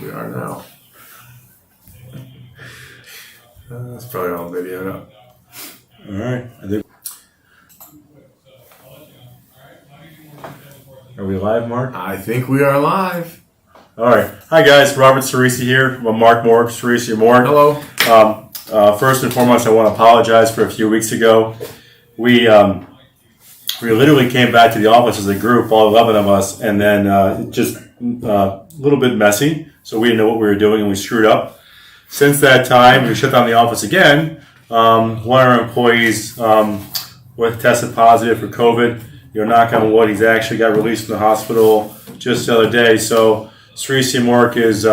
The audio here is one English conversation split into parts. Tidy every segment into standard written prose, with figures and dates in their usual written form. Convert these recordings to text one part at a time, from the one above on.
We are now. That's probably all video now. All right. Are we live, Mark? I think we are live. All right. Hi, guys. Robert Ciresi here. I'm Mark Morek, Ciresi Morek. Hello. First and foremost, I want to apologize for a few weeks ago. We literally came back to the office as a group, all 11 of us, and then just a little bit messy. So we didn't know what we were doing, and we screwed up. Since that time, we shut down the office again. One of our employees was tested positive for COVID. Knock on wood, he's actually got released from the hospital just the other day. So Ciresi Morek is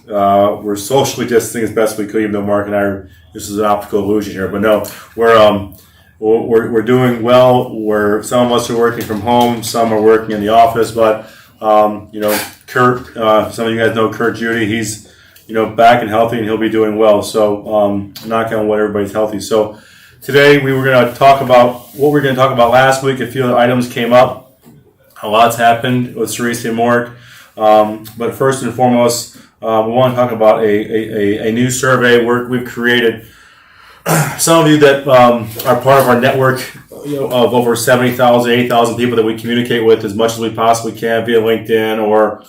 we're socially distancing as best we could, even though Mark and I this is an optical illusion here. But no, we're doing well. Some of us are working from home, some are working in the office. But Kurt, some of you guys know Kurt Judy. He's back and healthy, and he'll be doing well. So knock on wood, everybody's healthy. So today we were going to talk about what we were going to talk about last week. A few other items came up. A lot's happened with Ciresi Morek. But first and foremost, we want to talk about a new survey we've created. Some of you that are part of our network of over 70,000, 80,000 people that we communicate with as much as we possibly can via LinkedIn or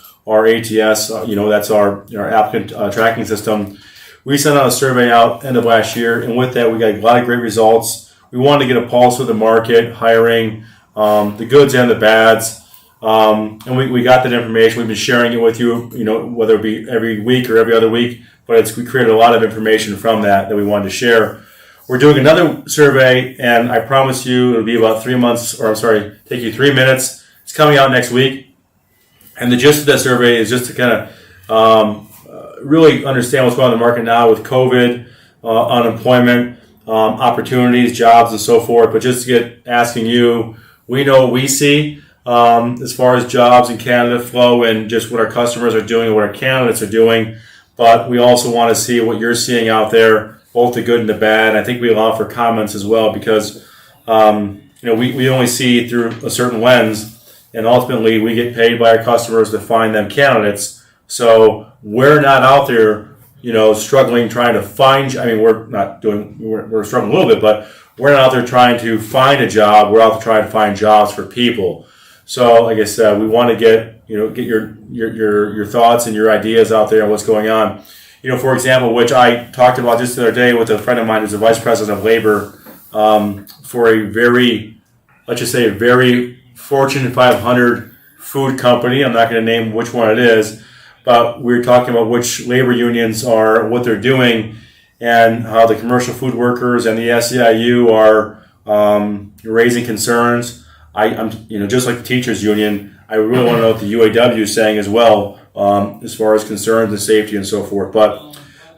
ATS, that's our applicant tracking system. We sent out a survey out end of last year, and with that, we got a lot of great results. We wanted to get a pulse of the market, hiring, the goods and the bads, and we got that information. We've been sharing it with you, whether it be every week or every other week, but we created a lot of information from that we wanted to share. We're doing another survey, and I promise you it'll be about 3 months, take you 3 minutes. It's coming out next week, and the gist of that survey is just to kind of really understand what's going on in the market now with COVID, unemployment, opportunities, jobs, and so forth. But just to get asking you, we know what we see as far as jobs and candidate flow and just what our customers are doing and what our candidates are doing. But we also want to see what you're seeing out there, both the good and the bad. I think we allow for comments as well because we only see through a certain lens, and ultimately we get paid by our customers to find them candidates. So we're not out there, struggling trying to find. We're struggling a little bit, but we're not out there trying to find a job. We're out there trying to find jobs for people. So, like I said, we want to get your thoughts and your ideas out there on what's going on. For example, which I talked about just the other day with a friend of mine who's the vice president of labor for a very Fortune 500 food company. I'm not going to name which one it is. But we're talking about which labor unions are, what they're doing, and how the commercial food workers and the SEIU are raising concerns. I'm just like the teachers union, I really want to know what the UAW is saying as well, as far as concerns and safety and so forth. But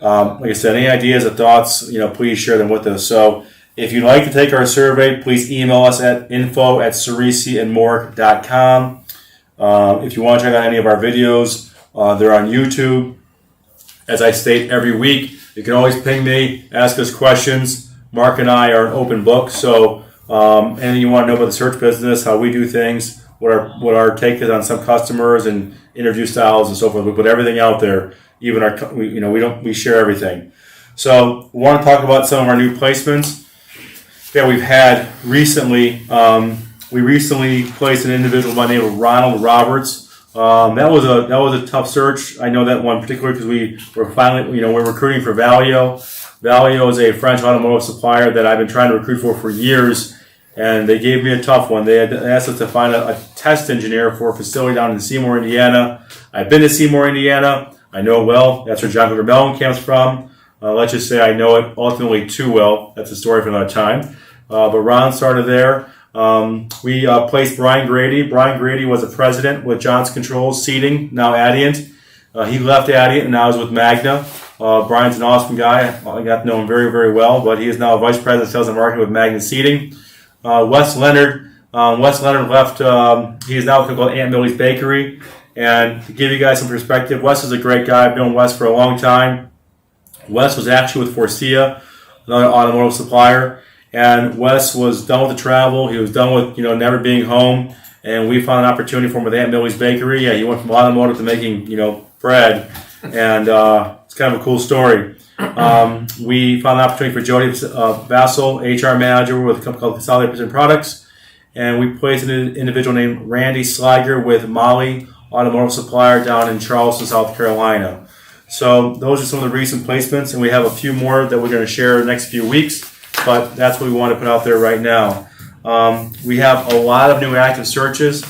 like I said, any ideas or thoughts, please share them with us. So if you'd like to take our survey, please email us at info@ciresiandmorek.com. If you want to check out any of our videos, they're on YouTube. As I state every week, you can always ping me, ask us questions. Mark and I are an open book, so anything you want to know about the search business, how we do things, what our take is on some customers and interview styles and so forth. We put everything out there. Even we share everything. So we want to talk about some of our new placements that we've had recently. We recently placed an individual by the name of Ronald Roberts. That was a tough search. I know that one particularly because we're recruiting for Valeo. Valeo is a French automotive supplier that I've been trying to recruit for years, and they gave me a tough one. They asked us to find a test engineer for a facility down in Seymour, Indiana. I've been to Seymour, Indiana. I know it well. That's where John Cougar Mellencamp's from. Let's just say I know it ultimately too well. That's a story for another time. But Ron started there. We placed Brian Grady. Brian Grady was a president with Johnson Controls Seating, now Adient. He left Adient and now is with Magna. Brian's an awesome guy. I got to know him very, very well, but he is now vice president of sales and marketing with Magna Seating. Wes Leonard left. He is now called Aunt Millie's Bakery. And to give you guys some perspective, Wes is a great guy. I've known Wes for a long time. Wes was actually with Forcia, another automotive supplier. And Wes was done with the travel. He was done with, never being home. And we found an opportunity for him with Aunt Millie's Bakery. Yeah, he went from automotive to making, bread. and it's kind of a cool story. We found an opportunity for Jody Vassell, HR manager with a company called Consolidated Precision Products, and we placed an individual named Randy Sliger with Molly Automotive Supplier down in Charleston, South Carolina. So those are some of the recent placements, and we have a few more that we're going to share in the next few weeks, but that's what we want to put out there right now. We have a lot of new active searches.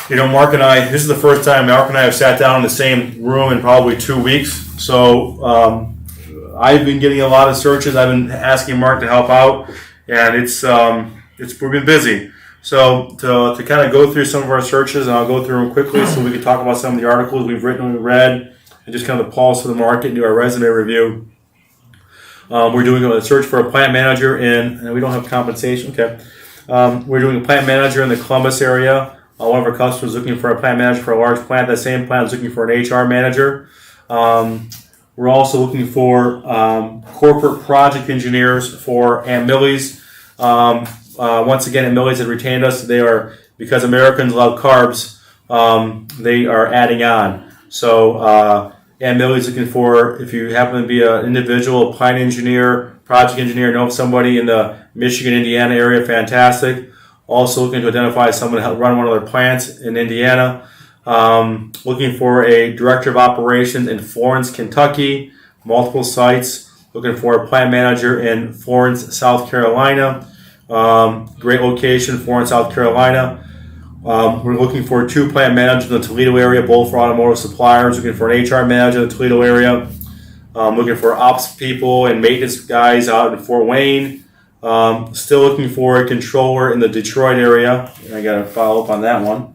Mark and I, this is the first time Mark and I have sat down in the same room in probably 2 weeks. So I've been getting a lot of searches. I've been asking Mark to help out, and we've been busy. So to kind of go through some of our searches, and I'll go through them quickly so we can talk about some of the articles we've written and read, and just kind of the pulse of the market and do our resume review. We're doing a search for a plant manager and we don't have compensation. Okay. We're doing a plant manager in the Columbus area. One of our customers is looking for a plant manager for a large plant. That same plant is looking for an HR manager. We're also looking for corporate project engineers for Aunt Millie's. Once again, Aunt Millie's had retained us. They are, because Americans love carbs, they are adding on. So Aunt Millie's looking for, if you happen to be an individual, a plant engineer, project engineer, know somebody in the Michigan, Indiana area, fantastic. Also looking to identify someone to help run one of their plants in Indiana. Looking for a director of operations in Florence, Kentucky, multiple sites. Looking for a plant manager in Florence, South Carolina. Great location, Florence, South Carolina. We're looking for 2 plant managers in the Toledo area, both for automotive suppliers. Looking for an HR manager in the Toledo area. Looking for ops people and maintenance guys out in Fort Wayne. Still looking for a controller in the Detroit area. I got to follow up on that one.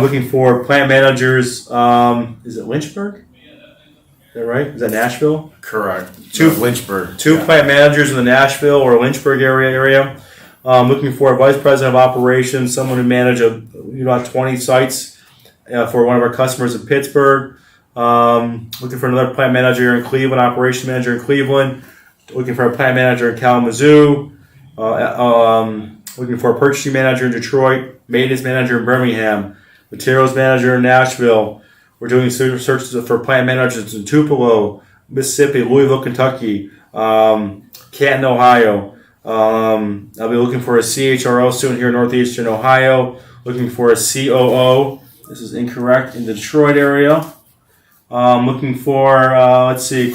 Looking for plant managers. Is it Lynchburg? Is that right? Is that Nashville? Correct. Lynchburg. 2 plant managers in the Nashville or Lynchburg area. Looking for a vice president of operations, someone who manages 20 sites for one of our customers in Pittsburgh. Looking for another plant manager in Cleveland, operations manager in Cleveland. Looking for a plant manager in Kalamazoo. Looking for a purchasing manager in Detroit, maintenance manager in Birmingham, materials manager in Nashville. We're doing searches for plant managers in Tupelo, Mississippi, Louisville, Kentucky, Canton, Ohio. I'll be looking for a CHRO soon here in Northeastern Ohio. Looking for a COO. This is incorrect, in the Detroit area. Looking for,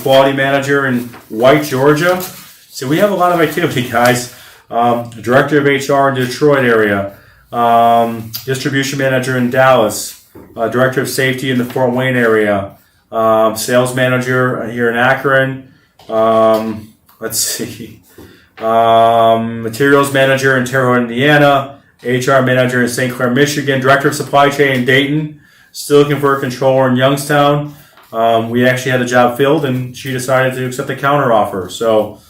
quality manager in White, Georgia. So we have a lot of activity, guys. Director of HR in Detroit area. Distribution manager in Dallas. Director of safety in the Fort Wayne area. Sales manager here in Akron. Materials manager in Terre Haute, Indiana. HR manager in St. Clair, Michigan. Director of supply chain in Dayton. Still looking for a controller in Youngstown. We actually had the job filled, and she decided to accept the counteroffer. So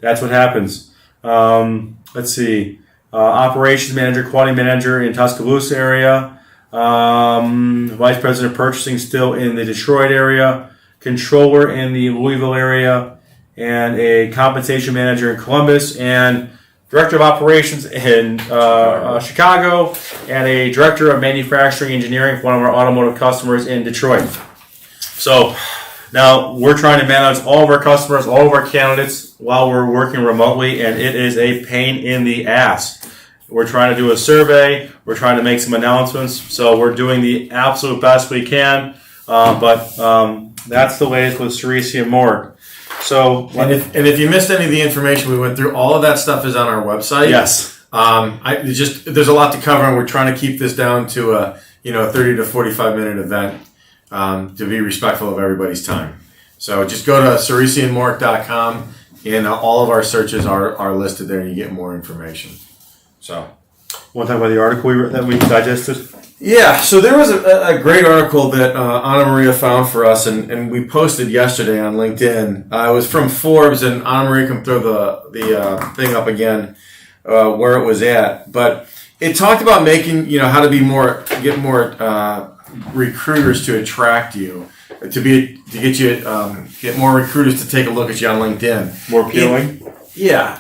that's what happens. Operations manager, quality manager in Tuscaloosa area. Vice president of purchasing still in the Detroit area. Controller in the Louisville area. And a compensation manager in Columbus. And director of operations in Chicago. And a director of manufacturing engineering for one of our automotive customers in Detroit. So now we're trying to manage all of our customers, all of our candidates while we're working remotely, and it is a pain in the ass. We're trying to do a survey. We're trying to make some announcements. So we're doing the absolute best we can. But that's the latest with Ciresi and Morek. So, and if you missed any of the information we went through, all of that stuff is on our website. Yes. There's a lot to cover, and we're trying to keep this down to a 30 to 45 minute event to be respectful of everybody's time. So just go to CiresiandMorek.com, and all of our searches are listed there, and you get more information. So, want to talk about the article that we digested? Yeah, so there was a great article that Anna Maria found for us, and we posted yesterday on LinkedIn. It was from Forbes, and Anna Maria can throw the thing up again where it was at. But it talked about making, how to get more recruiters to attract you, get more recruiters to take a look at you on LinkedIn. More appealing.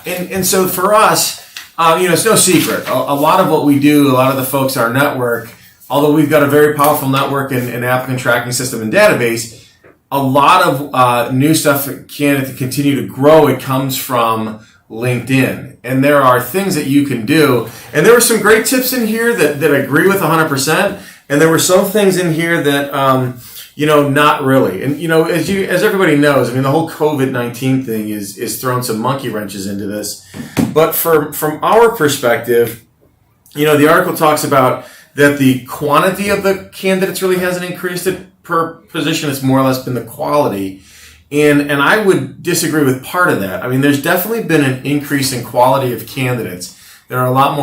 And so for us, it's no secret. A lot of what we do, a lot of the folks in our network, although we've got a very powerful network and applicant tracking system and database, a lot of new stuff for candidates to continue to grow, it comes from LinkedIn. And there are things that you can do. And there were some great tips in here that I agree with 100%. And there were some things in here that, not really. And, as everybody knows, the whole COVID-19 thing is throwing some monkey wrenches into this. But from our perspective, the article talks about that the quantity of the candidates really hasn't increased per position. It's more or less been the quality. And I would disagree with part of that. There's definitely been an increase in quality of candidates. There's a lot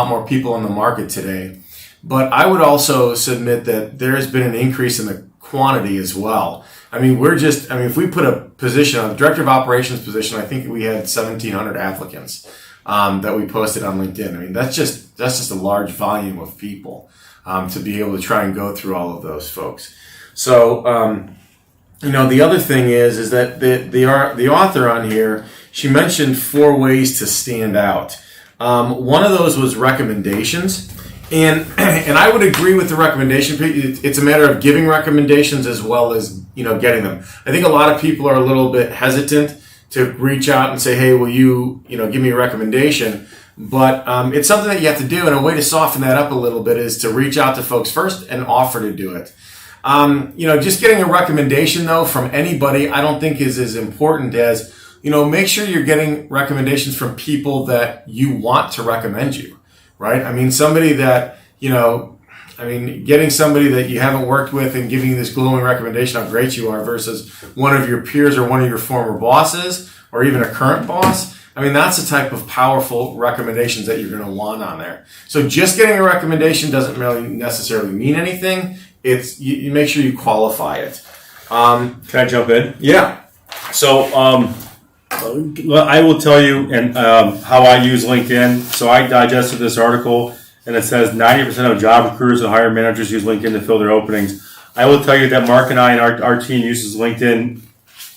more people in the market today. But I would also submit that there has been an increase in the quantity as well. If we put a position on the director of operations position, I think we had 1,700 applicants that we posted on LinkedIn. That's just a large volume of people to be able to try and go through all of those folks. So, the other thing is that the author on here, she mentioned 4 ways to stand out. One of those was recommendations. And I would agree with the recommendation. It's a matter of giving recommendations as well as, getting them. I think a lot of people are a little bit hesitant to reach out and say, hey, will you, give me a recommendation? But it's something that you have to do. And a way to soften that up a little bit is to reach out to folks first and offer to do it. Just getting a recommendation, though, from anybody, I don't think is as important as, make sure you're getting recommendations from people that you want to recommend you. Right? Somebody that, getting somebody that you haven't worked with and giving you this glowing recommendation how great you are versus one of your peers or one of your former bosses or even a current boss. That's the type of powerful recommendations that you're going to want on there. So just getting a recommendation doesn't really necessarily mean anything. It's you make sure you qualify it. Can I jump in? Yeah. So, I will tell you how I use LinkedIn. So I digested this article, and it says 90% of job recruiters and hiring managers use LinkedIn to fill their openings. I will tell you that Mark and I and our team uses LinkedIn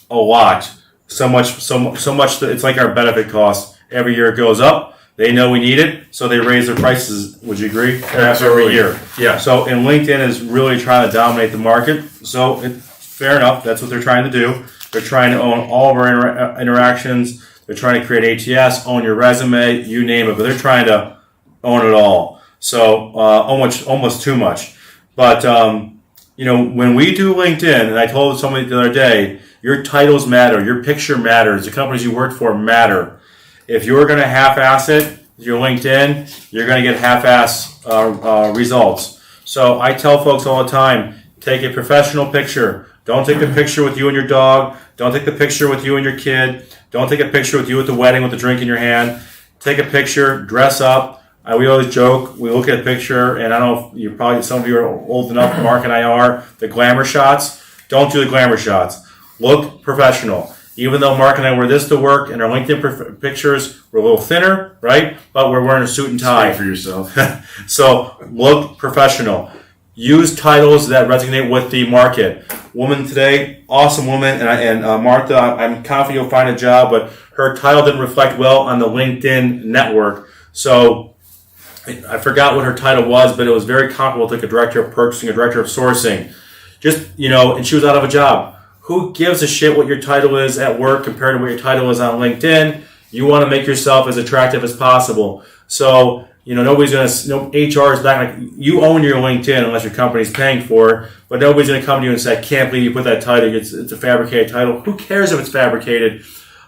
a lot. So much that it's like our benefit cost. Every year it goes up. They know we need it, so they raise their prices. Would you agree? Absolutely. Every year. Yeah. So, and LinkedIn is really trying to dominate the market. So, fair enough. That's what they're trying to do. They're trying to own all of our interactions. They're trying to create ATS, own your resume, you name it. But they're trying to own it all. So almost too much. But when we do LinkedIn, and I told somebody the other day, your titles matter, your picture matters, the companies you work for matter. If you're going to half-ass it, your LinkedIn, you're going to get half-ass results. So I tell folks all the time, take a professional picture. Don't take the picture with you and your dog. Don't take the picture with you and your kid. Don't take a picture with you at the wedding with a drink in your hand. Take a picture, dress up. We always joke, we look at a picture, and I don't know if some of you are old enough, Mark and I are, the glamour shots. Don't do the glamour shots. Look professional. Even though Mark and I wear this to work, and our LinkedIn pictures, we're a little thinner, right? But we're wearing a suit and tie. Speak for yourself. So look professional. Use titles that resonate with the market. Woman today, awesome woman, and Martha, I'm confident you'll find a job, but her title didn't reflect well on the LinkedIn network. So I forgot what her title was, but it was very comparable to like a director of purchasing, a director of sourcing. And she was out of a job. Who gives a shit what your title is at work compared to what your title is on LinkedIn? You want to make yourself as attractive as possible. So, nobody's going to, HR is not going to, you own your LinkedIn unless your company's paying for it, but nobody's going to come to you and say, I can't believe you put that title. It's a fabricated title. Who cares if it's fabricated?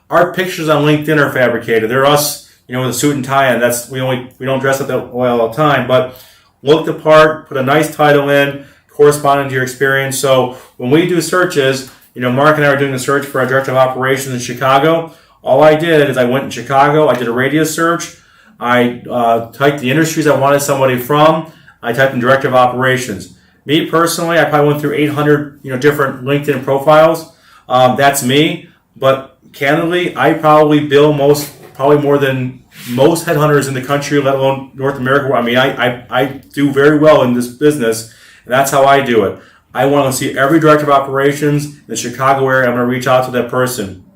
Our pictures on LinkedIn are fabricated. They're us, with a suit and tie on. We don't dress up that well all the time, but look the part, put a nice title in, corresponding to your experience. So when we do searches, Mark and I were doing a search for our director of operations in Chicago. All I did is I went in Chicago, I did a radius search, I typed the industries I wanted somebody from, I typed in director of operations. Me personally, I probably went through 800 different LinkedIn profiles. That's me, but candidly, I probably bill probably more than most headhunters in the country, let alone North America. I do very well in this business, and that's how I do it. I want to see every director of operations in the Chicago area. I'm going to reach out to that person.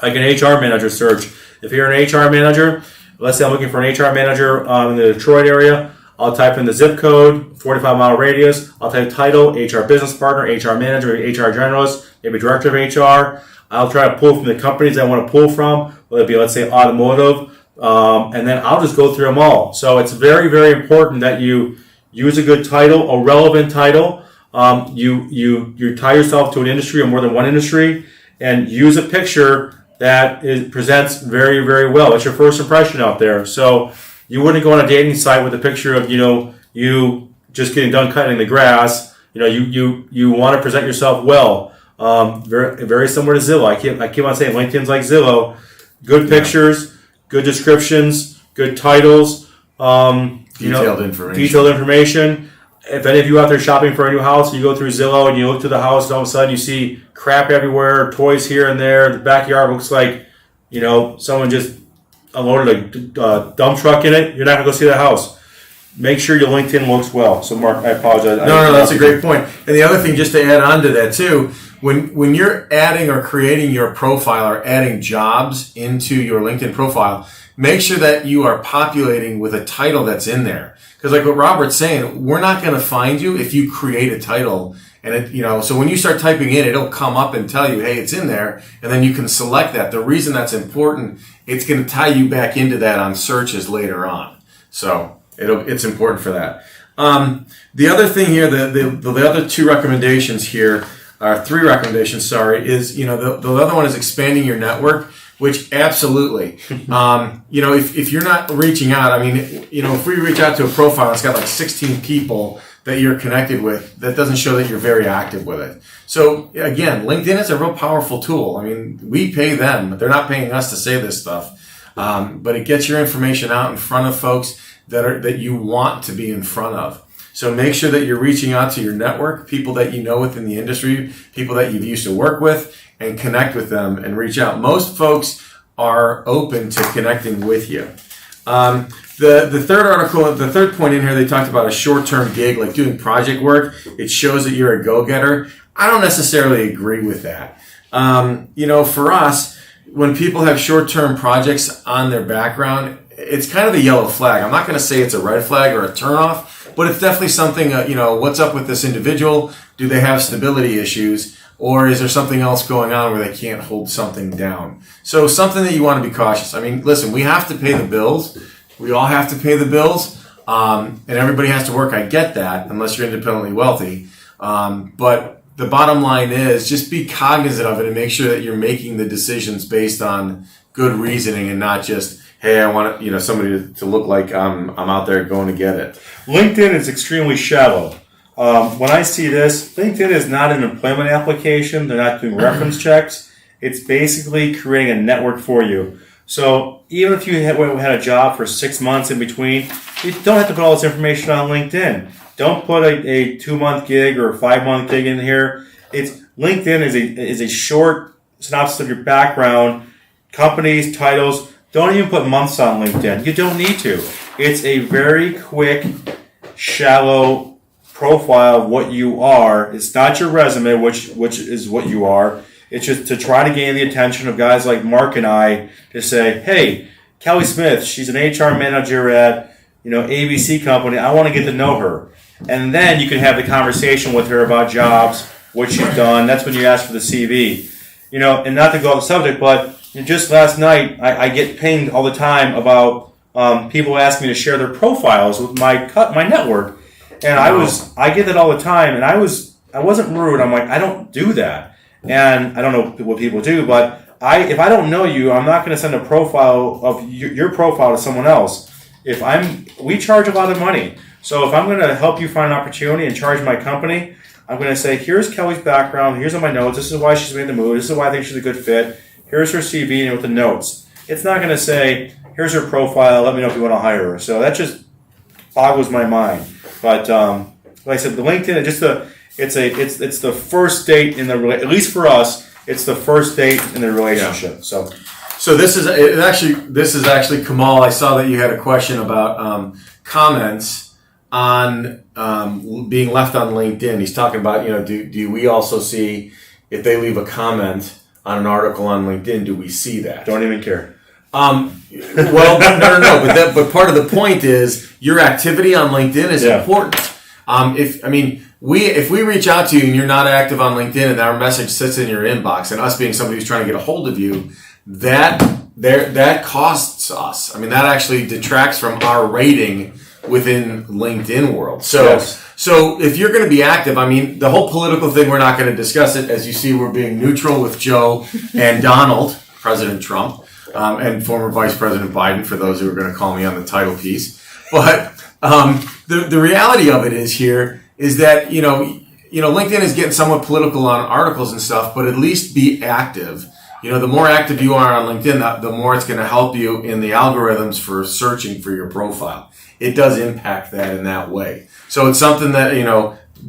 Like an HR manager search. If you're an HR manager, let's say I'm looking for an HR manager in the Detroit area, I'll type in the zip code, 45-mile radius. I'll type title, HR business partner, HR manager, HR generalist, maybe director of HR. I'll try to pull from the companies I want to pull from, whether it be, let's say, automotive, and then I'll just go through them all. So it's very, very important that you use a good title, a relevant title. You tie yourself to an industry or more than one industry, and use a picture that presents very, very well. It's your first impression out there. So you wouldn't go on a dating site with a picture of, you just getting done cutting the grass. You want to present yourself well. Very, very similar to Zillow. I keep on saying LinkedIn's like Zillow. Good pictures, good descriptions, good titles. Detailed information. If any of you out there shopping for a new house, you go through Zillow and you look to the house, and all of a sudden you see crap everywhere, toys here and there. The backyard looks like, someone just unloaded a dump truck in it. You're not going to go see the house. Make sure your LinkedIn looks well. So, Mark, I apologize. No, that's a great point. And the other thing, just to add on to that too, when you're adding or creating your profile or adding jobs into your LinkedIn profile, make sure that you are populating with a title that's in there. Because like what Robert's saying, we're not going to find you if you create a title. And so when you start typing in, it'll come up and tell you, hey, it's in there. And then you can select that. The reason that's important, it's going to tie you back into that on searches later on. So it's important for that. The other thing here, the other two recommendations here, or three recommendations, is, the other one is expanding your network. Which absolutely, if you're not reaching out, if we reach out to a profile, it's got like 16 people that you're connected with, that doesn't show that you're very active with it. So again, LinkedIn is a real powerful tool. We pay them, but they're not paying us to say this stuff. But it gets your information out in front of folks that you want to be in front of. So make sure that you're reaching out to your network, people that you know within the industry, people that you've used to work with, and connect with them and reach out. Most folks are open to connecting with you. The third article, the third point in here, they talked about a short-term gig, like doing project work. It shows that you're a go-getter. I don't necessarily agree with that. For us, when people have short-term projects on their background, it's kind of a yellow flag. I'm not going to say it's a red flag or a turnoff, but it's definitely something, what's up with this individual? Do they have stability issues? Or is there something else going on where they can't hold something down? So something that you want to be cautious. Listen, we have to pay the bills. We all have to pay the bills. And everybody has to work. I get that, unless you're independently wealthy. But the bottom line is just be cognizant of it and make sure that you're making the decisions based on good reasoning and not just, hey, I want somebody to look like I'm out there going to get it. LinkedIn is extremely shallow. When I see this, LinkedIn is not an employment application. They're not doing reference checks. It's basically creating a network for you. So even if you had a job for 6 months in between, you don't have to put all this information on LinkedIn. Don't put a 2-month gig or a 5-month gig in here. LinkedIn is a short synopsis of your background, companies, titles. Don't even put months on LinkedIn. You don't need to. It's a very quick, shallow profile of what you are. It's not your resume, which is what you are. It's just to try to gain the attention of guys like Mark and I to say, hey, Kelly Smith, she's an HR manager at ABC company. I want to get to know her. And then you can have the conversation with her about jobs, what she's done. That's when you ask for the CV. And not to go off the subject, but just last night, I get pinged all the time about people asking me to share their profiles with my network. And I get that all the time, and I wasn't rude. I'm like, I don't do that. And I don't know what people do, but if I don't know you, I'm not going to send a profile of your profile to someone else. We charge a lot of money. So if I'm going to help you find an opportunity and charge my company, I'm going to say, here's Kelly's background, here's all my notes, this is why she's made the move, this is why I think she's a good fit, here's her CV and with the notes. It's not going to say, here's her profile, let me know if you want to hire her. So that just boggles my mind. But like I said, the LinkedIn, it's the first date at least for us, it's the first date in the relationship. Yeah. So this is actually Kamal. I saw that you had a question about comments on being left on LinkedIn. He's talking about do we also see if they leave a comment on an article on LinkedIn? Do we see that? Don't even care. Well, no. But part of the point is your activity on LinkedIn is important. If we reach out to you and you're not active on LinkedIn and our message sits in your inbox, and us being somebody who's trying to get a hold of you, that costs us. I mean, that actually detracts from our rating within LinkedIn world. So if you're going to be active, I mean, the whole political thing, we're not going to discuss it. As you see, we're being neutral with Joe and Donald, President Trump, and former Vice President Biden, for those who are going to call me on the title piece. But the reality of it is that, LinkedIn is getting somewhat political on articles and stuff, but at least be active. The more active you are on LinkedIn, the more it's going to help you in the algorithms for searching for your profile. It does impact that in that way. So it's something that,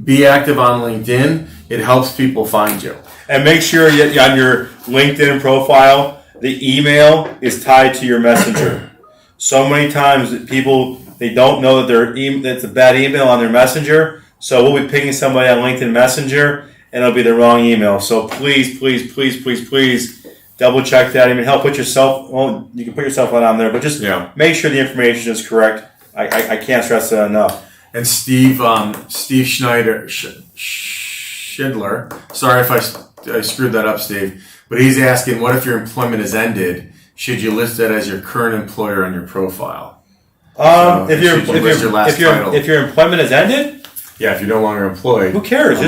be active on LinkedIn. It helps people find you. And make sure on your LinkedIn profile, the email is tied to your messenger. So many times people, they don't know that it's a bad email on their messenger. So we'll be pinging somebody on LinkedIn Messenger, and it'll be the wrong email. So please double check that. Even help put yourself. Well, you can put yourself on there, but just make sure the information is correct. I can't stress that enough. And Steve Schindler. Sorry if I screwed that up, Steve. But he's asking, what if your employment has ended? Should you list that as your current employer on your profile? If your employment has ended, if you're no longer employed, who cares?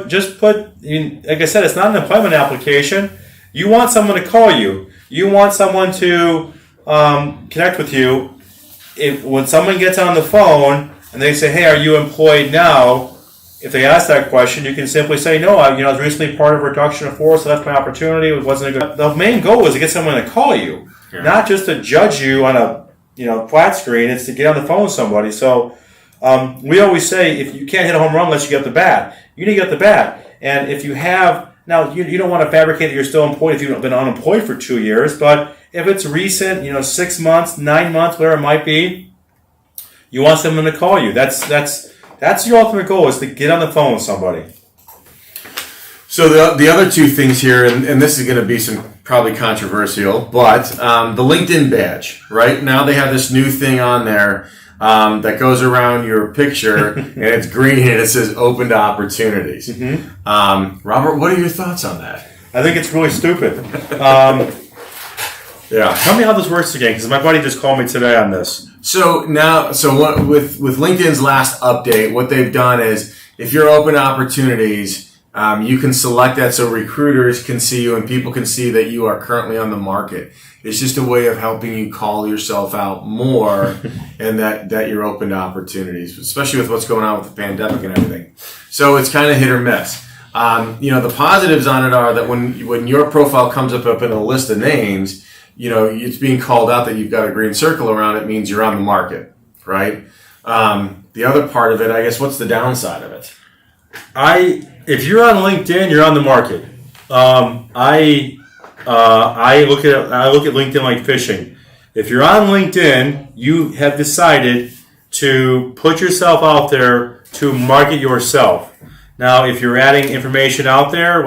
Just put. Like I said, it's not an employment application. You want someone to call you. You want someone to connect with you. When someone gets on the phone and they say, "Hey, are you employed now?" If they ask that question, you can simply say, "No, I was recently part of a reduction of force, so that's my opportunity. It wasn't a good." The main goal is to get someone to call you, not just to judge you on a flat screen. It's to get on the phone with somebody. So we always say, if you can't hit a home run unless you get the bat, you need to get the bat. And if you have now, you don't want to fabricate that you're still employed if you've been unemployed for 2 years. But if it's recent, 6 months, 9 months, whatever it might be, you want someone to call you. That's your ultimate goal, is to get on the phone with somebody. So the other two things here, and this is going to be some probably controversial, but the LinkedIn badge, right? Now they have this new thing on there that goes around your picture, and it's green, and it says open to opportunities. Mm-hmm. Robert, what are your thoughts on that? I think it's really stupid. Tell me how this works again, because my buddy just called me today on this. So with LinkedIn's last update, what they've done is, if you're open to opportunities, you can select that so recruiters can see you and people can see that you are currently on the market. It's just a way of helping you call yourself out more and that you're open to opportunities, especially with what's going on with the pandemic and everything. So it's kind of hit or miss. The positives on it are that when your profile comes up in a list of names, it's being called out that you've got a green circle around it, means you're on the market, right? The other part of it, I guess, what's the downside of it? If you're on LinkedIn, you're on the market. I look at LinkedIn like fishing. If you're on LinkedIn, you have decided to put yourself out there to market yourself. Now, if you're adding information out there,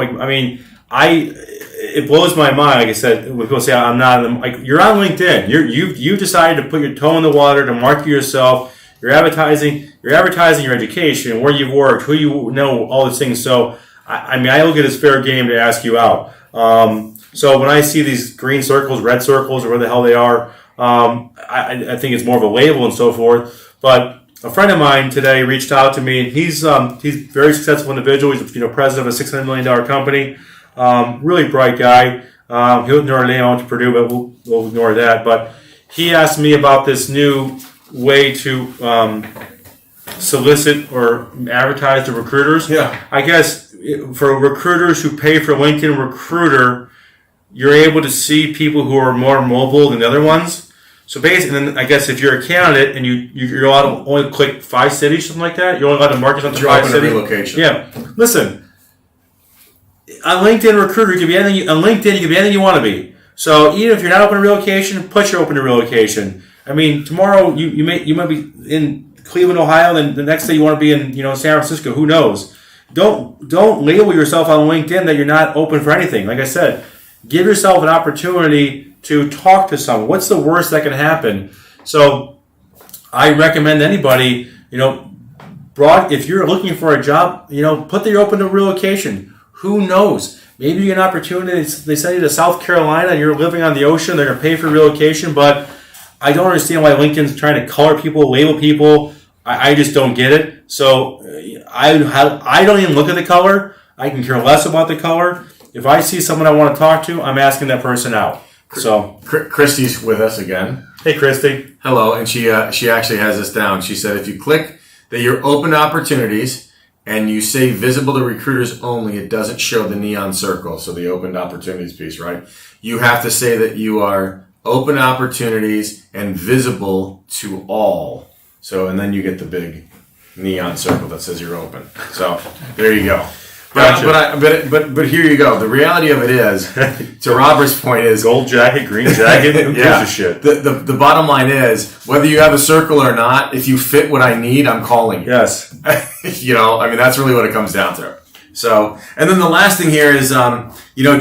it blows my mind. Like I said, when people say I'm not you're on LinkedIn. You've decided to put your toe in the water to market yourself. You're advertising your education, where you've worked, who you know, all these things. So, I look at it as fair game to ask you out. So when I see these green circles, red circles, or where the hell they are, I think it's more of a label and so forth. But a friend of mine today reached out to me, and he's a very successful individual. He's president of a $600 million company. Really bright guy. He lived in Notre Dame, I went to Purdue, but we'll ignore that. But he asked me about this new way to solicit or advertise to recruiters. Yeah. I guess for recruiters who pay for LinkedIn Recruiter, you're able to see people who are more mobile than the other ones. So basically, then I guess if you're a candidate and you're allowed to only click 5 cities, something like that, you're only allowed to market on 5 cities. Relocation. Yeah. Listen, on LinkedIn Recruiter, you can be anything. On LinkedIn, you can be anything you want to be. So even if you're not open to relocation, put you're open to relocation. Tomorrow you might be in Cleveland, Ohio, then the next day you want to be in San Francisco. Who knows? Don't label yourself on LinkedIn that you're not open for anything. Like I said, give yourself an opportunity to talk to someone. What's the worst that can happen? So I recommend anybody, if you're looking for a job, put that you're open to relocation. Who knows? Maybe you get an opportunity. They send you to South Carolina and you're living on the ocean. They're going to pay for relocation, but I don't understand why LinkedIn's trying to color people, label people. I just don't get it. So I don't even look at the color. I can care less about the color. If I see someone I want to talk to, I'm asking that person out. So Christy's with us again. Hey, Christy. Hello, and she actually has this down. She said if you click that you're open to opportunities and you say visible to recruiters only, it doesn't show the neon circle, so the open to opportunities piece, right? You have to say that you are open to opportunities and visible to all. So, and then you get the big neon circle that says you're open. So, there you go. Gotcha. But here you go. The reality of it is, to Robert's point is... Gold jacket, green jacket, who gives a shit? The bottom line is, whether you have a circle or not, if you fit what I need, I'm calling you. Yes. That's really what it comes down to. So, and then the last thing here is,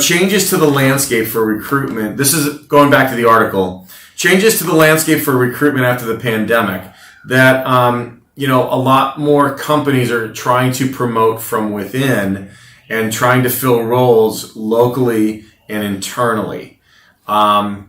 changes to the landscape for recruitment. This is going back to the article. Changes to the landscape for recruitment after the pandemic that... a lot more companies are trying to promote from within and trying to fill roles locally and internally. I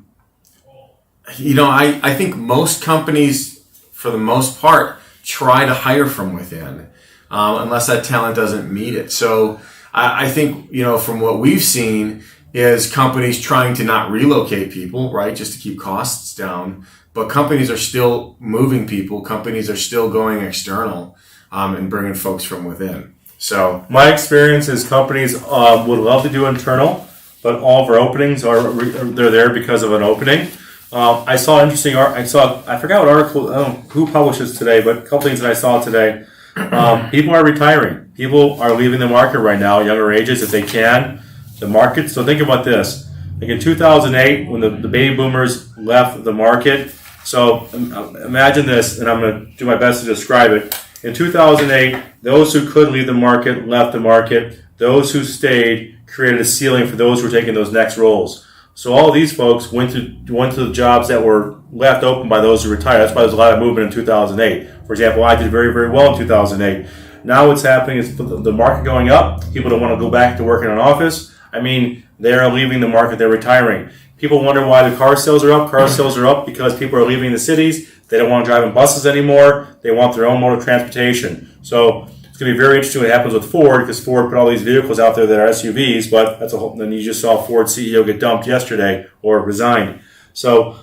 think most companies, for the most part, try to hire from within, unless that talent doesn't meet it. So I think, from what we've seen is companies trying to not relocate people, right, just to keep costs down. But companies are still moving people. Companies are still going external and bringing folks from within. So my experience is companies would love to do internal, but all of our openings they're there because of an opening. I saw an interesting I forgot what article, I don't know who publishes today, but a couple things that I saw today. People are retiring. People are leaving the market right now, younger ages if they can. The market. So think about this. Like in 2008, when the baby boomers left the market. So imagine this, and I'm going to do my best to describe it. In 2008, those who could leave the market left the market. Those who stayed created a ceiling for those who were taking those next roles. So all of these folks went to the jobs that were left open by those who retired. That's why there's a lot of movement in 2008. For example, I did very, very well in 2008. Now what's happening is the market going up. People don't want to go back to work in an office. They're leaving the market. They're retiring. People wonder why the car sales are up. Car sales are up because people are leaving the cities. They don't want to drive in buses anymore. They want their own mode of transportation. So it's going to be very interesting what happens with Ford, because Ford put all these vehicles out there that are SUVs, but that's a whole. Then you just saw Ford CEO get dumped yesterday or resigned. So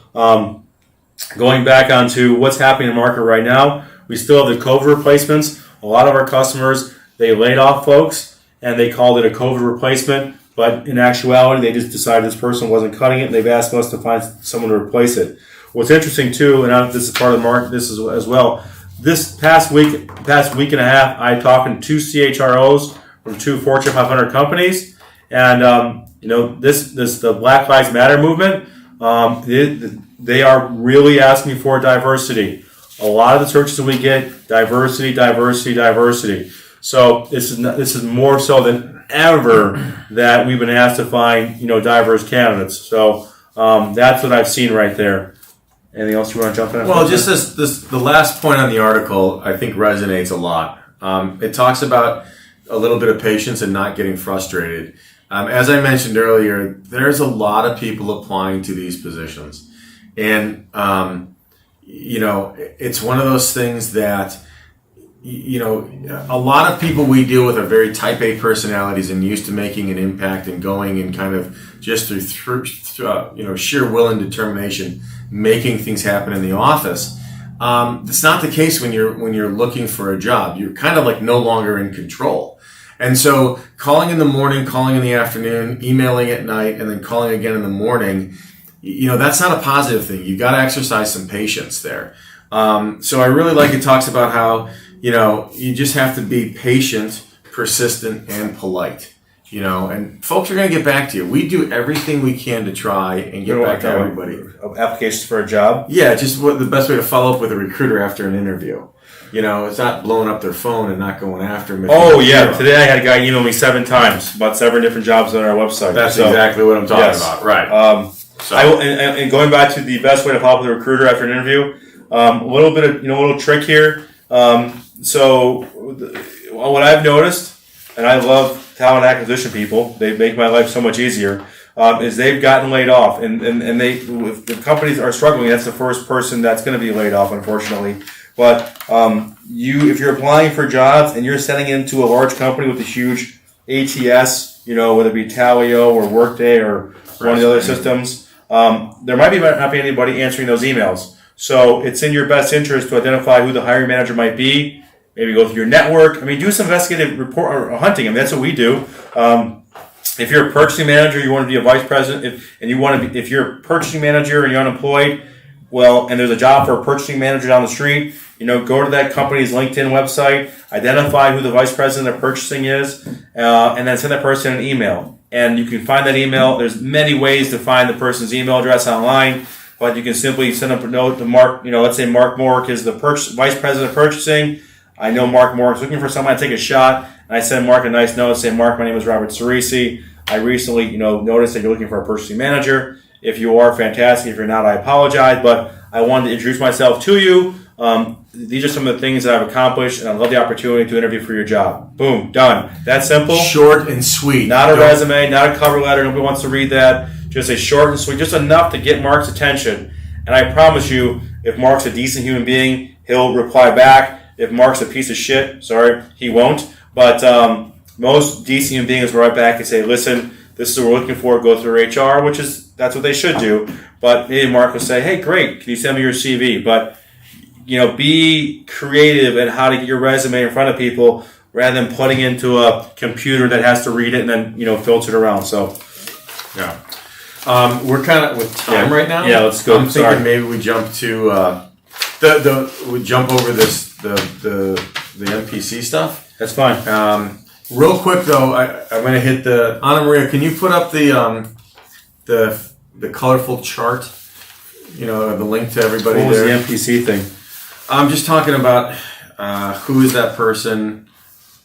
going back onto what's happening in the market right now, we still have the COVID replacements. A lot of our customers, they laid off folks and they called it a COVID replacement. But in actuality, they just decided this person wasn't cutting it, and they've asked us to find someone to replace it. What's interesting too, and this is part of the market, this is as well. This past week and a half, I talked to two CHROs from two Fortune 500 companies, and the Black Lives Matter movement. They are really asking for diversity. A lot of the searches that we get, diversity. So this is more so than ever that we've been asked to find diverse candidates. So that's what I've seen right there. Anything else you want to jump in? Well, just the last point on the article I think resonates a lot. It talks about a little bit of patience and not getting frustrated. As I mentioned earlier, there's a lot of people applying to these positions, and it's one of those things that. A lot of people we deal with are very type A personalities and used to making an impact and going and kind of just through sheer will and determination making things happen in the office. It's not the case when you're looking for a job. You're kind of like no longer in control. And so calling in the morning, calling in the afternoon, emailing at night, and then calling again in the morning, that's not a positive thing. You got to exercise some patience there. So I really like it talks about how you just have to be patient, persistent, and polite. And folks are going to get back to you. We do everything we can to try and get back to everybody. Applications for a job? Yeah, just the best way to follow up with a recruiter after an interview. It's not blowing up their phone and not going after them. Oh, yeah. Today I had a guy email me 7 times about 7 different jobs on our website. That's exactly what I'm talking about. Right. So and going back to the best way to follow up with a recruiter after an interview, a little bit of, a little trick here. So what I've noticed, and I love talent acquisition people, they make my life so much easier, is they've gotten laid off, and if the companies are struggling, that's the first person that's going to be laid off, unfortunately. But if you're applying for jobs and you're sending into a large company with a huge ATS, whether it be Talio or Workday or one of the other systems, there might not be anybody answering those emails. So it's in your best interest to identify who the hiring manager might be. Maybe go through your network. Do some investigative report or hunting. That's what we do. If you're a purchasing manager, you want to be a vice president, if you're a purchasing manager and you're unemployed, and there's a job for a purchasing manager down the street, go to that company's LinkedIn website, identify who the vice president of purchasing is, and then send that person an email. And you can find that email. There's many ways to find the person's email address online, but you can simply send up a note to Mark. Let's say Mark Morek is the vice president of purchasing. I know Mark Morek is looking for someone to take a shot, and I send Mark a nice note. Say, Mark, my name is Robert Ciresi. I recently, noticed that you're looking for a purchasing manager. If you are, fantastic. If you're not, I apologize, but I wanted to introduce myself to you. These are some of the things that I've accomplished, and I love the opportunity to interview for your job. Boom, done. That's simple. Short and sweet. Not a resume, not a cover letter. Nobody wants to read that. Just a short and sweet, just enough to get Mark's attention. And I promise you, if Mark's a decent human being, he'll reply back. If Mark's a piece of shit, sorry, he won't. But most decent human beings will write back and say, listen, this is what we're looking for. Go through HR, that's what they should do. But maybe Mark will say, hey, great, can you send me your CV? But be creative in how to get your resume in front of people rather than putting into a computer that has to read it and then, filter it around. So, yeah. We're kind of with time right now. Yeah, let's go. I'm thinking maybe we jump to we jump over the MPC stuff. That's fine. Real quick though, I'm going to hit the Anna Maria. Can you put up the colorful chart? The link to everybody. What was there. the MPC thing? I'm just talking about who is that person.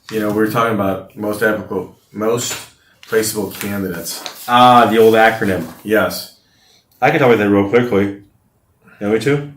We're talking about most placeable candidates. The old acronym. Yes. I can talk about that real quickly. You want me to?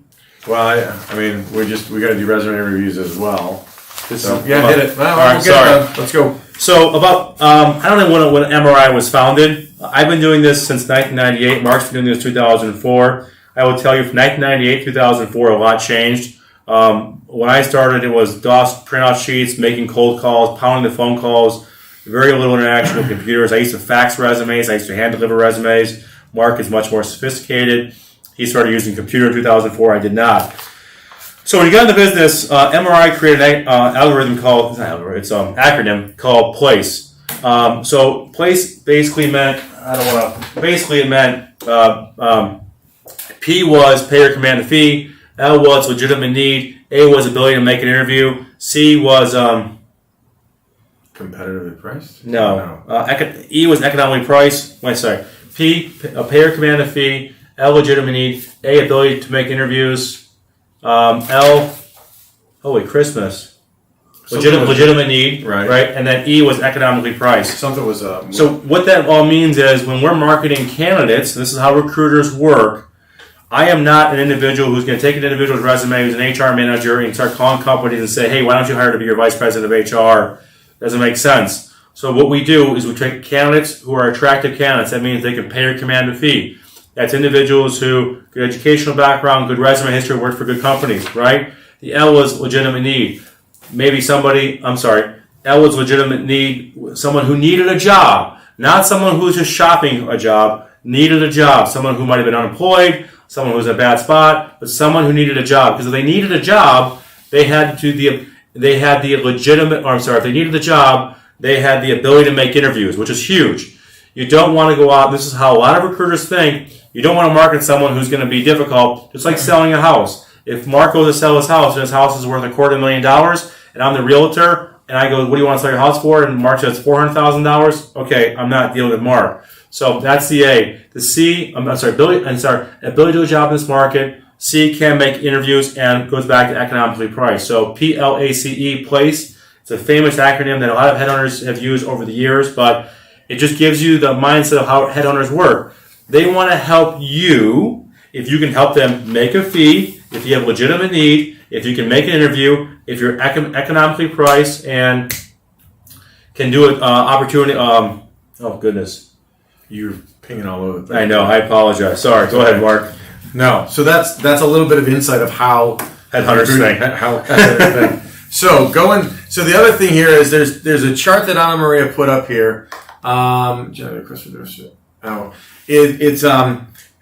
Well, we got to do resume reviews as well. Hit it. All right, sorry. Let's go. So I don't know when MRI was founded. I've been doing this since 1998. Mark's been doing this 2004. I will tell you, from 1998 2004, a lot changed. When I started, it was DOS printout sheets, making cold calls, pounding the phone calls, very little interaction with computers. I used to fax resumes. I used to hand deliver resumes. Mark is much more sophisticated. He started using computer in 2004. I did not. So when you got into business, MRI created an acronym called PLACE. So PLACE basically meant, it meant P was pay or command a fee, L was legitimate need, A was ability to make an interview, C was competitively priced? No. E was economically priced. P, a pay or command a fee, L legitimate need, A ability to make interviews, L, holy Christmas, legitimate need, right? And then E was economically priced. Something was So what that all means is when we're marketing candidates, this is how recruiters work. I am not an individual who's going to take an individual's resume who's an HR manager and start calling companies and say, hey, why don't you hire to be your vice president of HR? Doesn't make sense. So what we do is we take candidates who are attractive candidates. That means they can pay or command a fee. That's individuals who, good educational background, good resume history, worked for good companies, right? The L was legitimate need. L was legitimate need, someone who needed a job, not someone who was just shopping a job, needed a job, someone who might have been unemployed, someone who was in a bad spot, but someone who needed a job. Because if they needed a job, if they needed the job, they had the ability to make interviews, which is huge. You don't want to go out, this is how a lot of recruiters think, you don't want to market someone who's going to be difficult, just like selling a house. If Mark goes to sell his house and his house is worth $250,000 and I'm the realtor and I go, what do you want to sell your house for? And Mark says $400,000. Okay, I'm not dealing with Mark. So that's the A. The C, ability to do a job in this market. C, can make interviews and goes back to economically priced. So PLACE, PLACE. It's a famous acronym that a lot of headhunters have used over the years, but it just gives you the mindset of how headhunters work. They want to help you if you can help them make a fee, if you have a legitimate need, if you can make an interview, if you're economically priced and can do an opportunity. Oh, goodness. You're pinging all over the place. I know. I apologize. Sorry. Go ahead, Mark. No. So that's a little bit of insight of how Headhunters think. So the other thing here is there's a chart that Anna Maria put up here.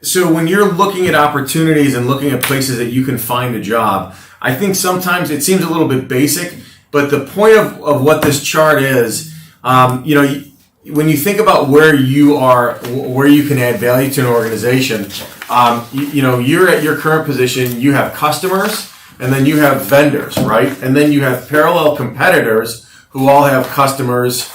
So when you're looking at opportunities and looking at places that you can find a job, I think sometimes it seems a little bit basic, but the point of what this chart is, when you think about where you are, where you can add value to an organization, you're at your current position, you have customers, and then you have vendors, right? And then you have parallel competitors who all have customers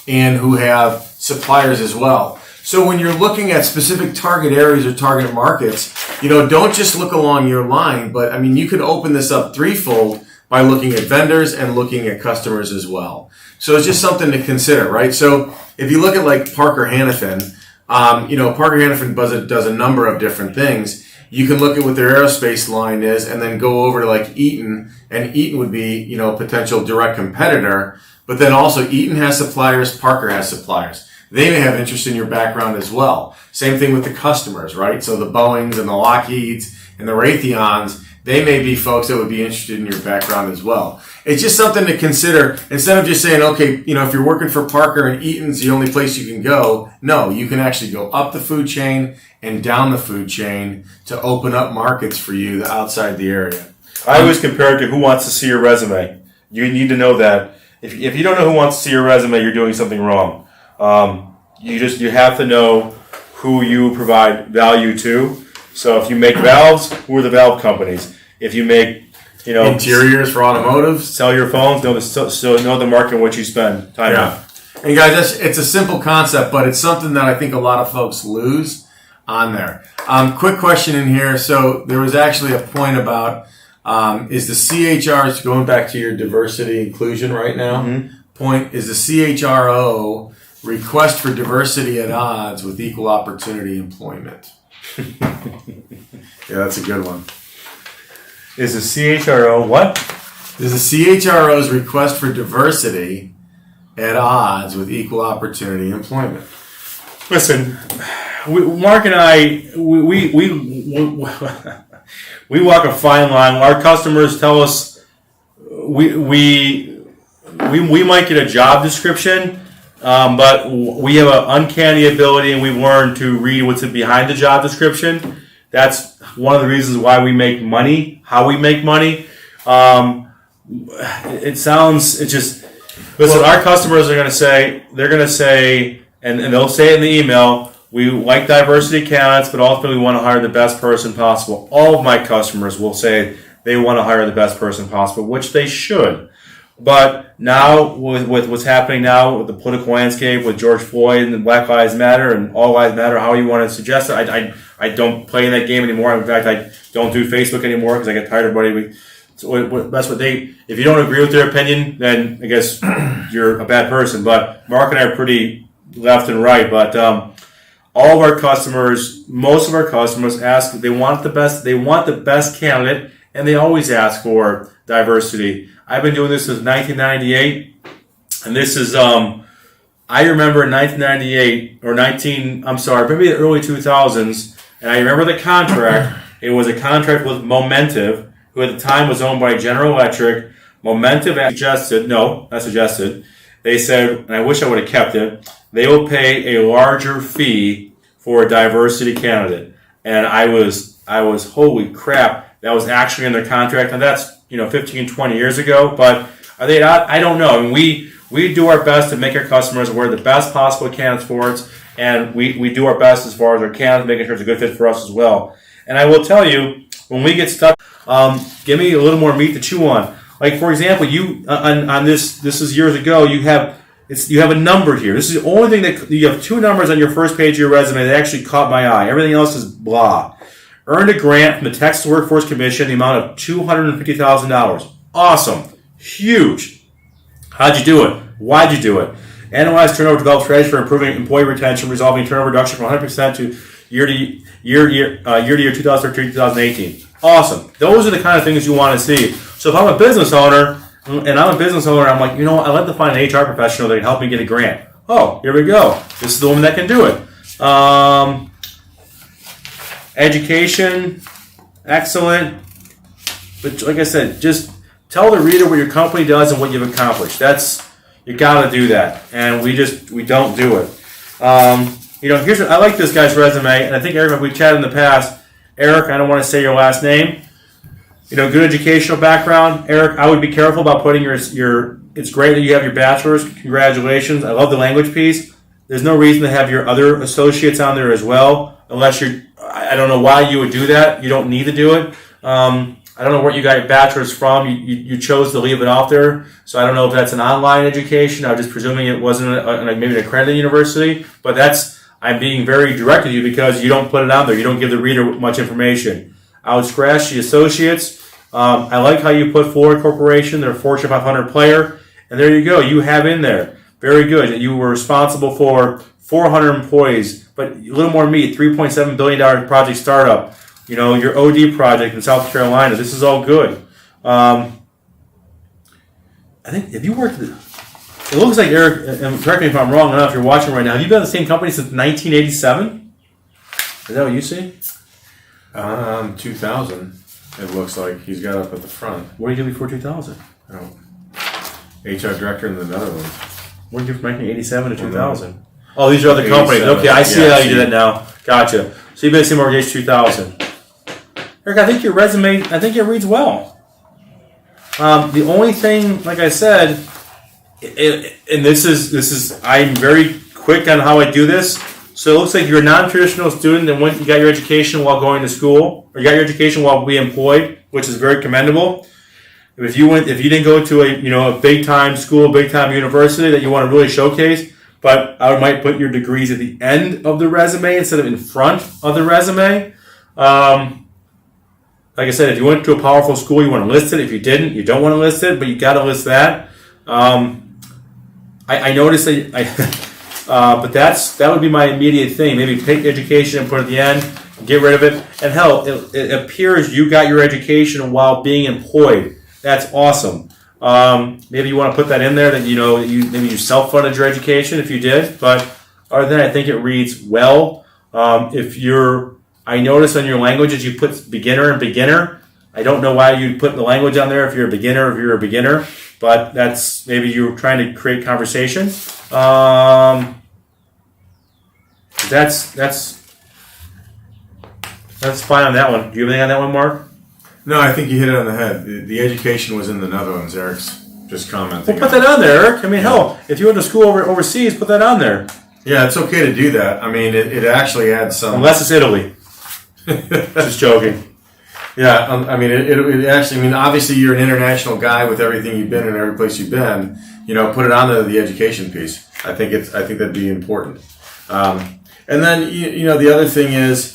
and who have suppliers as well. So when you're looking at specific target areas or target markets, don't just look along your line, but you could open this up threefold by looking at vendors and looking at customers as well. So it's just something to consider, right? So if you look at like Parker Hannifin, Parker Hannifin does a number of different things. You can look at what their aerospace line is and then go over to like Eaton, and Eaton would be, potential direct competitor, but then also Eaton has suppliers, Parker has suppliers. They may have interest in your background as well. Same thing with the customers, right? So the Boeings and the Lockheeds and the Raytheons, they may be folks that would be interested in your background as well. It's just something to consider. Instead of just saying, okay, if you're working for Parker and Eaton's the only place you can go, no, you can actually go up the food chain and down the food chain to open up markets for you outside the area. I always compare it to who wants to see your resume. You need to know that. If you don't know who wants to see your resume, you're doing something wrong. You have to know who you provide value to. So if you make valves, who are the valve companies? If you make, interiors for automotive, sell your phones, know the market in which you spend time on. And guys, it's a simple concept, but it's something that I think a lot of folks lose on there. Quick question in here. So there was actually a point about, is the CHRs, going back to your diversity inclusion right now, point, is the CHRO request for diversity at odds with equal opportunity employment? Yeah, that's a good one. Is the CHRO what? Is the CHRO's request for diversity at odds with equal opportunity employment? Listen, Mark and I, we walk a fine line. Our customers tell us we might get a job description, but we have an uncanny ability, and we've learned to read what's behind the job description. That's one of the reasons why we make money, how we make money. Our customers are going to say, and they'll say it in the email, we like diversity candidates, but ultimately we want to hire the best person possible. All of my customers will say they want to hire the best person possible, which they should. But now, with what's happening now with the political landscape, with George Floyd and Black Lives Matter and All Lives Matter, how you want to suggest it, I don't play in that game anymore. In fact, I don't do Facebook anymore because I get tired of everybody. If you don't agree with their opinion, then I guess you're a bad person. But Mark and I are pretty left and right. But all of our customers, most of our customers ask, they want the best candidate, and they always ask for diversity. I've been doing this since 1998, and this is, I remember in 1998, maybe the early 2000s, and I remember the contract. It was a contract with Momentive, who at the time was owned by General Electric. Momentive suggested, they said, and I wish I would have kept it, they will pay a larger fee for a diversity candidate. And I was holy crap, that was actually in their contract, and that's 15, 20 years ago, but are they not? I don't know. And we do our best to make our customers aware of the best possible candidates for us, and we do our best as far as our candidates, making sure it's a good fit for us as well. And I will tell you, when we get stuck, give me a little more meat to chew on. Like, for example, you on this is years ago, you have a number here. This is the only thing that you have, two numbers on your first page of your resume that actually caught my eye. Everything else is blah. Earned a grant from the Texas Workforce Commission, the amount of $250,000. Awesome. Huge. How'd you do it? Why'd you do it? Analyze turnover, develop strategies for improving employee retention, resolving turnover reduction from 100% to year to year 2013, 2018. Awesome. Those are the kind of things you want to see. So if I'm a business owner, I'm like, you know what, I'd like to find an HR professional that can help me get a grant. Oh, here we go. This is the woman that can do it. Education, excellent. But like I said, just tell the reader what your company does and what you've accomplished. You got to do that, and we don't do it. I like this guy's resume, and I think Eric, we've chatted in the past. Eric, I don't want to say your last name. Good educational background. Eric, I would be careful about putting your. It's great that you have your bachelor's. Congratulations. I love the language piece. There's no reason to have your other associates on there as well, unless I don't know why you would do that. You don't need to do it. I don't know where you got your bachelor's from. You chose to leave it off there, so I don't know if that's an online education. I'm just presuming it wasn't maybe an accredited university, but I'm being very direct with you because you don't put it on there. You don't give the reader much information. I would scratch the associates. I like how you put Ford Corporation, they're a Fortune 500 player, and there you go. You have in there. Very good. You were responsible for 400 employees, but a little more meat, $3.7 billion project startup. Your OD project in South Carolina. This is all good. I think if you worked, it looks like Eric, and correct me if I'm wrong enough, you're watching right now. Have you been at the same company since 1987? Is that what you see? 2000. It looks like he's got up at the front. What did you do before 2000? HR director in the Netherlands. What did you do from 1987 to 2000? Oh, these are other companies. 87. Okay, I see how you did it now. Gotcha. So you've been at Ciresi Morek 2000. Eric, I think your resume, it reads well. The only thing, like I said, and this is, I'm very quick on how I do this. So it looks like you're a non-traditional student and you got your education while going to school, or you got your education while being employed, which is very commendable. If you didn't go to a big time school, big time university that you want to really showcase, but I might put your degrees at the end of the resume instead of in front of the resume. Like I said, if you went to a powerful school, you want to list it. If you didn't, you don't want to list it, but you got to list that. I noticed that, but that would be my immediate thing. Maybe take education and put it at the end, get rid of it. And hell, it appears you got your education while being employed. That's awesome. Maybe you want to put that in there that maybe you self-funded your education if you did. But other than that, I think it reads well. I notice on your languages you put beginner and beginner. I don't know why you put the language on there if you're a beginner, but that's maybe you're trying to create conversation. That's fine on that one. Do you have anything on that one, Mark? No, I think you hit it on the head. The education was in the Netherlands. Eric's just commenting. Well, put that on there, Eric. Hell, if you went to school overseas, put that on there. Yeah, it's okay to do that. It actually adds some. Unless it's Italy. Just joking. Yeah, it actually. Obviously, you're an international guy with everything you've been and every place you've been. Put it on the education piece. I think that'd be important. And then the other thing is,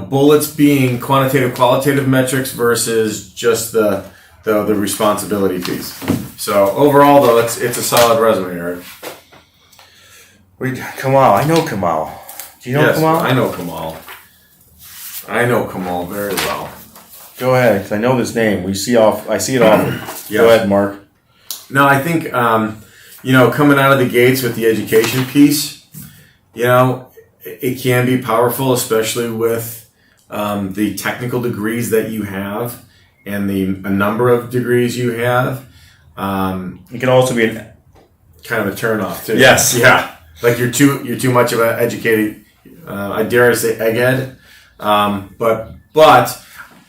bullets being quantitative, qualitative metrics versus just the responsibility piece. So overall, though, it's a solid resume, Eric. Kamal, I know Kamal. Do you know Kamal? I know Kamal. I know Kamal very well. Go ahead, because I know this name. I see it often. Yes. Go ahead, Mark. No, I think coming out of the gates with the education piece, it can be powerful, especially with the technical degrees that you have and a number of degrees you have. It can also be kind of a turnoff too. Yes. Yeah. Like you're too much of an educated. I dare say egghead. But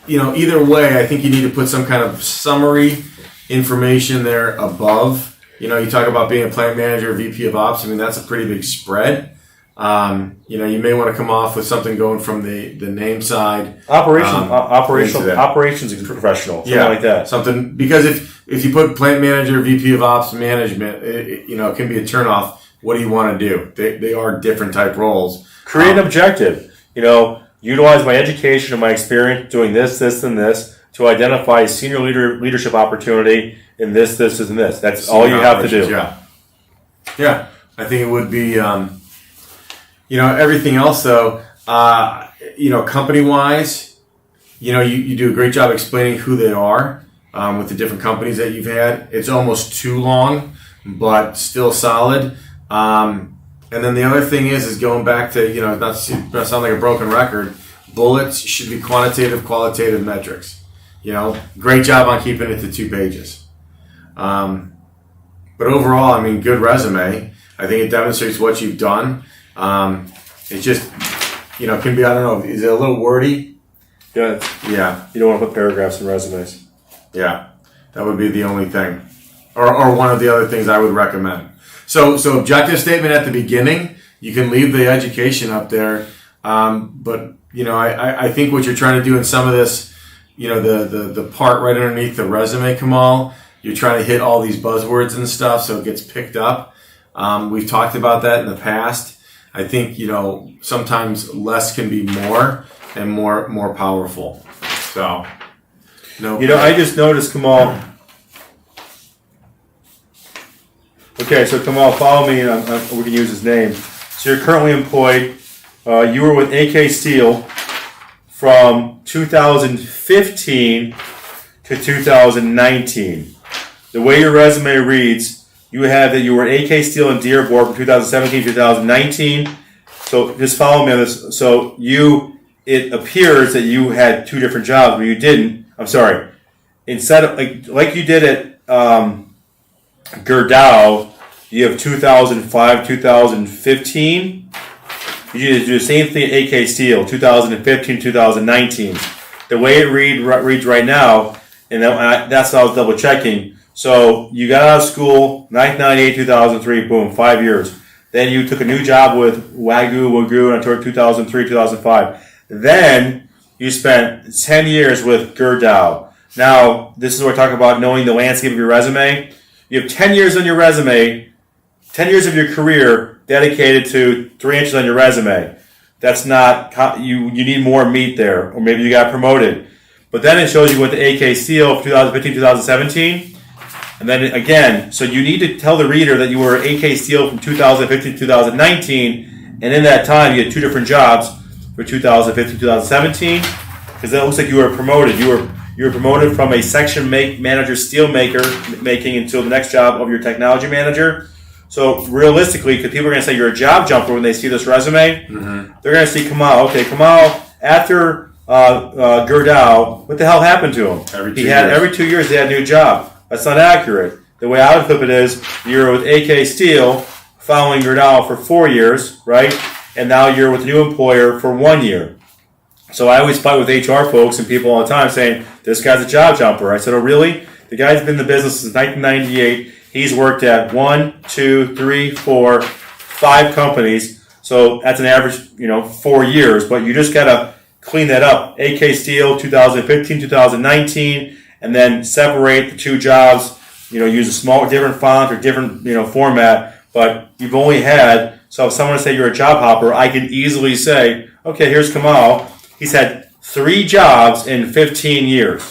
either way, I think you need to put some kind of summary information there above. You talk about being a plant manager, VP of Ops. That's a pretty big spread. You may want to come off with something going from the name side. Operations professional. Something like that. Something, because if you put plant manager, VP of Ops management, it can be a turnoff. What do you want to do? They are different type roles. Create an objective. Utilize my education and my experience doing this, and this to identify a senior leadership opportunity in this, and this. That's all you have to do. Yeah. I think it would be, everything else though, company-wise, you do a great job explaining who they are with the different companies that you've had. It's almost too long, but still solid. And then the other thing is going back to, not to sound like a broken record, bullets should be quantitative, qualitative metrics. Great job on keeping it to 2 pages. But overall, good resume. I think it demonstrates what you've done. It just, can be, I don't know, is it a little wordy? Yeah. Yeah. You don't want to put paragraphs in resumes. Yeah. That would be the only thing. Or one of the other things I would recommend. So objective statement at the beginning, you can leave the education up there. But, I think what you're trying to do in some of this, the part right underneath the resume, Kamal, you're trying to hit all these buzzwords and stuff so it gets picked up. We've talked about that in the past. I think, sometimes less can be more and more powerful. So, no. I just noticed, Kamal. Okay, so Kamal, follow me, and we can use his name. So you're currently employed. You were with a.k.a. Steel from 2015 to 2019. The way your resume reads, you have that you were a.k.a. Steel and Dearborn from 2017 to 2019. So just follow me on this. So it appears that you had 2 different jobs, but you didn't. I'm sorry. Instead of like you did at Gerdau, you have 2005, 2015. You do the same thing at a.k.a. Steel, 2015, 2019. The way it reads right now, and that's what I was double checking. So you got out of school, 1998, 2003, boom, 5 years. Then you took a new job with Wagyu, until 2003, 2005. Then you spent 10 years with Gerdau. Now, this is where I talk about knowing the landscape of your resume. You have 10 years on your resume, 10 years of your career dedicated to 3 inches on your resume. That's not, you need more meat there, or maybe you got promoted. But then it shows you went to a.k.a. Steel 2015, 2017. And then again, so you need to tell the reader that you were a.k.a. Steel from 2015 to 2019. And in that time, you had 2 different jobs for 2015, 2017. Because that looks like you were promoted. You were promoted from a section manager, steel making into the next job of your technology manager. So realistically, because people are going to say you're a job jumper when they see this resume, they're going to see Kamal. Okay, Kamal, after Gerdau, what the hell happened to him? Every 2 years he had a new job. That's not accurate. The way I would flip it is you're with a.k.a. Steel following Gerdau for 4 years, right? And now you're with a new employer for 1 year. So I always fight with HR folks and people all the time saying, this guy's a job jumper. I said, oh, really? The guy's been in the business since 1998. He's worked at 1, 2, 3, 4, 5 companies. So that's an average, 4 years. But you just got to clean that up. a.k.a. Steel, 2015, 2019, and then separate the 2 jobs. Use a small, different font or different, format. But you've only had, so if someone say you're a job hopper, I can easily say, okay, here's Kamal. He's had 3 jobs in 15 years.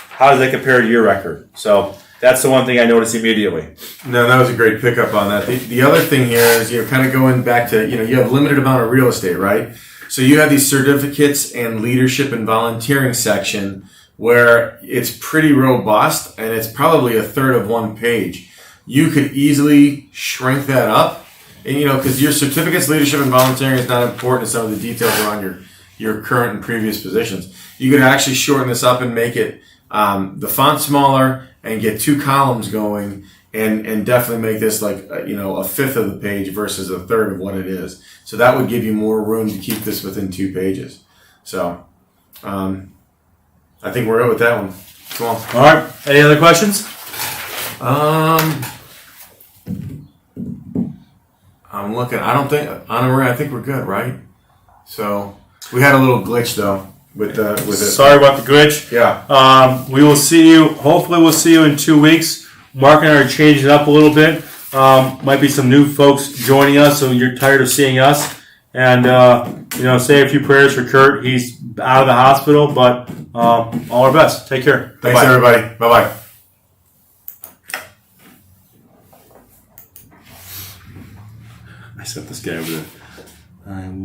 How does that compare to your record? So that's the one thing I noticed immediately. No, that was a great pickup on that. The other thing here is kind of going back to, you have limited amount of real estate, right? So you have these certificates and leadership and volunteering section where it's pretty robust and it's probably a third of 1 page. You could easily shrink that up. And, because your certificates, leadership, and volunteering is not important to some of the details around your current and previous positions. You could actually shorten this up and make it the font smaller and get 2 columns going and definitely make this like, a fifth of the page versus a third of what it is. So that would give you more room to keep this within 2 pages. So I think we're good with that one. Come on. All right. Any other questions? I'm looking. I don't think, Anna Marie, I think we're good, right? So we had a little glitch though with it. Sorry about the glitch. Yeah. We will see you. Hopefully, we'll see you in 2 weeks. Mark and I are changing it up a little bit. Might be some new folks joining us, so you're tired of seeing us. And say a few prayers for Kurt. He's out of the hospital, but all our best. Take care. Thanks, Bye-bye. everybody. Bye-bye. I sent this guy over there. I